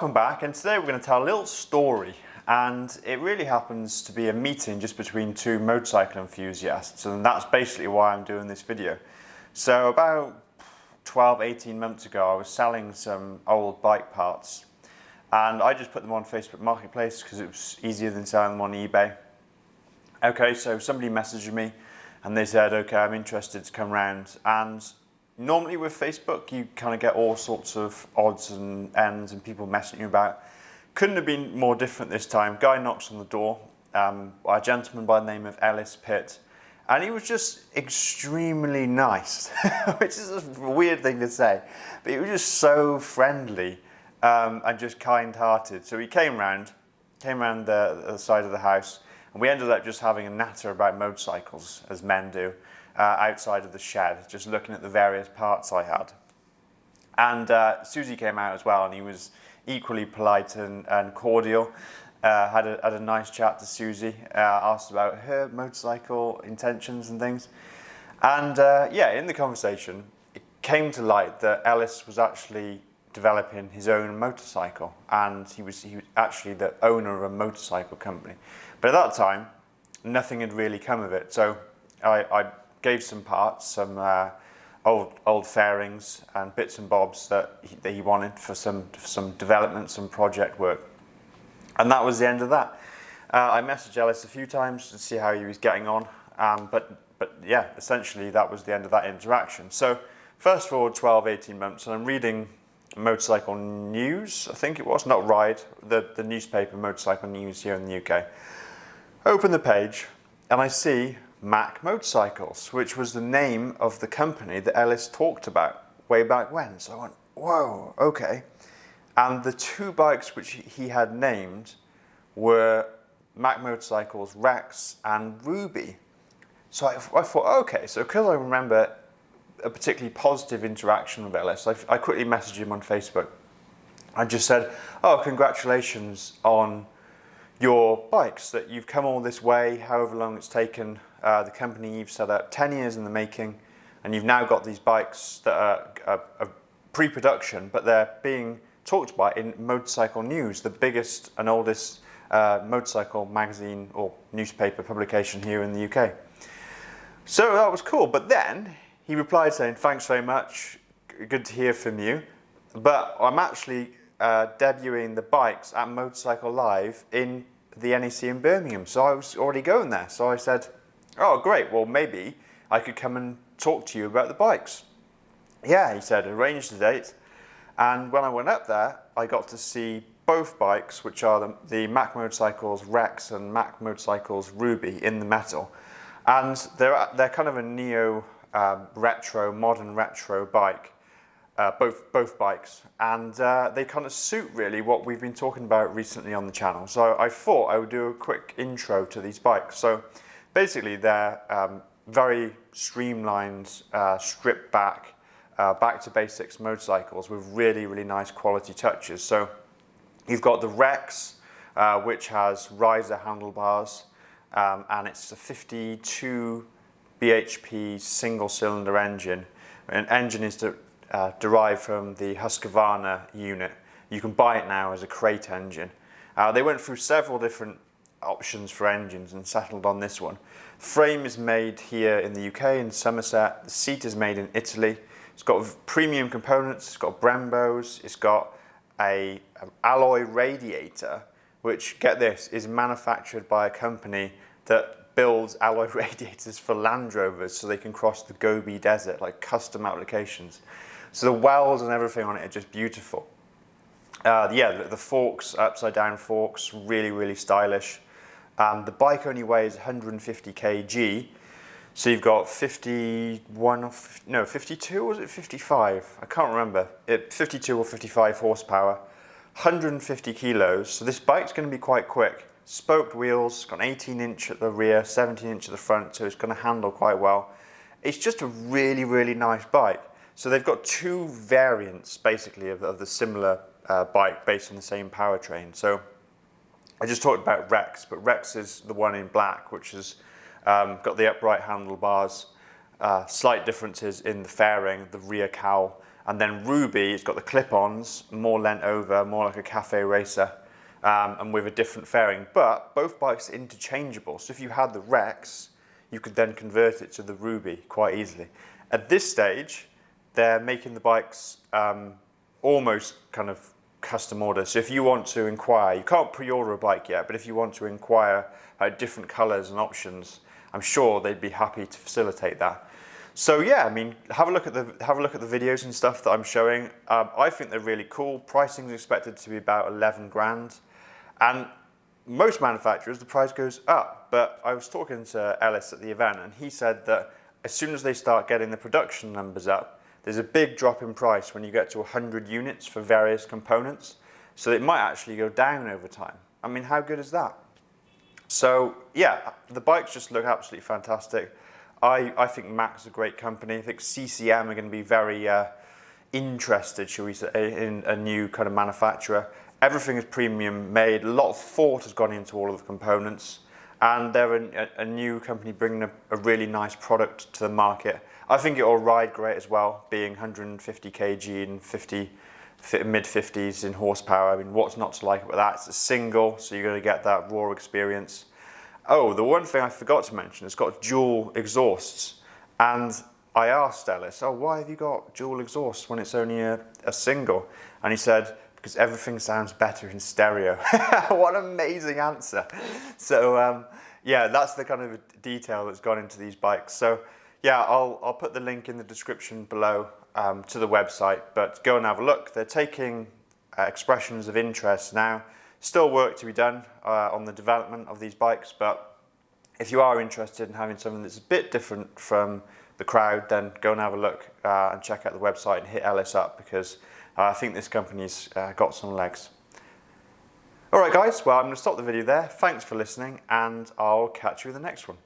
Welcome back, and today we're going to tell a little story, and it really happens to be a meeting just between two motorcycle enthusiasts, and that's basically why I'm doing this video. So about 12-18 months ago I was selling some old bike parts, and I just put them on Facebook Marketplace because it was easier than selling them on eBay. Okay, so somebody messaged me and they said, okay, I'm interested to come round. And normally with Facebook, you kind of get all sorts of odds and ends and people messing you about. Couldn't have been more different this time. Guy knocks on the door, a gentleman by the name of Ellis Pitt, and he was just extremely nice, which is a weird thing to say, but he was just so friendly and just kind-hearted. So he came round the side of the house, and we ended up just having a natter about motorcycles, as men do. Outside of the shed, just looking at the various parts I had. And Susie came out as well, and he was equally polite and cordial. Had a nice chat to Susie, asked about her motorcycle intentions and things. And yeah, in the conversation, it came to light that Ellis was actually developing his own motorcycle, and he was actually the owner of a motorcycle company. But at that time, nothing had really come of it. So I gave some parts, some old fairings and bits and bobs that he wanted for some development, some project work. And that was the end of that. I messaged Ellis a few times to see how he was getting on, but yeah, essentially that was the end of that interaction. So fast forward 12-18 months, and I'm reading Motorcycle News, I think it was, not Ride, the newspaper Motorcycle News here in the UK. Open the page and I see Mack Motorcycles, which was the name of the company that Ellis talked about way back when. So I went, whoa, okay. And the two bikes which he had named were Mack Motorcycles Rex and Ruby. So I thought, okay, so because I remember a particularly positive interaction with Ellis, I quickly messaged him on Facebook. I just said, oh, congratulations on your bikes, that you've come all this way, however long it's taken. The company you've set up 10 years in the making, and you've now got these bikes that are pre-production, but they're being talked about in Motorcycle News, the biggest and oldest motorcycle magazine or newspaper publication here in the UK. So that was cool, but then he replied saying, thanks very much, good to hear from you, but I'm actually debuting the bikes at Motorcycle Live in the NEC in Birmingham, so I was already going there. So I said, oh great, well maybe I could come and talk to you about the bikes. Yeah, he said, arrange the date. And when I went up there, I got to see both bikes, which are the Mack Motorcycles Rex and Mack Motorcycles Ruby in the metal. And they're kind of a neo retro, modern retro bike, both bikes. And they kind of suit really what we've been talking about recently on the channel. So I thought I would do a quick intro to these bikes. So basically, they're very streamlined, stripped back, back to basics motorcycles with really, really nice quality touches. So you've got the Rex, which has riser handlebars, and it's a 52 bhp single-cylinder engine. An engine is derived from the Husqvarna unit. You can buy it now as a crate engine. They went through several different options for engines and settled on this one. The frame is made here in the UK in Somerset. The seat is made in Italy. It's got premium components. It's got Brembos. It's got an alloy radiator, which, get this, is manufactured by a company that builds alloy radiators for Land Rovers so they can cross the Gobi Desert, like custom applications. So the welds and everything on it are just beautiful. Yeah, the forks, upside down forks, really, really stylish. The bike only weighs 150 kg, so you've got 52, was it 55? I can't remember. 52 or 55 horsepower, 150 kilos, so this bike's going to be quite quick. Spoked wheels, got an 18-inch at the rear, 17-inch at the front, so it's going to handle quite well. It's just a really, really nice bike. So they've got two variants, basically, of the similar bike based on the same powertrain. So I just talked about Rex, but Rex is the one in black, which has got the upright handlebars, slight differences in the fairing, the rear cowl, And then Ruby, it's got the clip-ons, more leant over, more like a cafe racer, and with a different fairing. But both bikes are interchangeable. So if you had the Rex, you could then convert it to the Ruby quite easily. At this stage, they're making the bikes almost kind of custom order. So if you want to inquire, you can't pre-order a bike yet, but if you want to inquire about different colors and options, I'm sure they'd be happy to facilitate that. So yeah, I mean, have a look at the videos and stuff that I'm showing. I think they're really cool. Pricing is expected to be about 11 grand, and most manufacturers the price goes up. But I was talking to Ellis at the event, and he said that as soon as they start getting the production numbers up, there's a big drop in price when you get to 100 units for various components. So it might actually go down over time. I mean, how good is that? So yeah, the bikes just look absolutely fantastic. I think Mac's a great company. I think CCM are going to be very interested, shall we say, in a new kind of manufacturer. Everything is premium made. A lot of thought has gone into all of the components. And they're a new company bringing a really nice product to the market. I think it will ride great as well, being 150 kg and mid-50s in horsepower. I mean, what's not to like about that? It's a single, so you're going to get that raw experience. Oh, the one thing I forgot to mention, it's got dual exhausts. And I asked Ellis, oh, why have you got dual exhausts when it's only a single? And he said, because everything sounds better in stereo. What an amazing answer. So yeah, that's the kind of detail that's gone into these bikes. So yeah, I'll put the link in the description below to the website, but go and have a look. They're taking expressions of interest now. Still work to be done on the development of these bikes, but if you are interested in having something that's a bit different from the crowd, then go and have a look and check out the website and hit Ellis up, because I think this company's got some legs. Alright guys, well I'm going to stop the video there. Thanks for listening, and I'll catch you in the next one.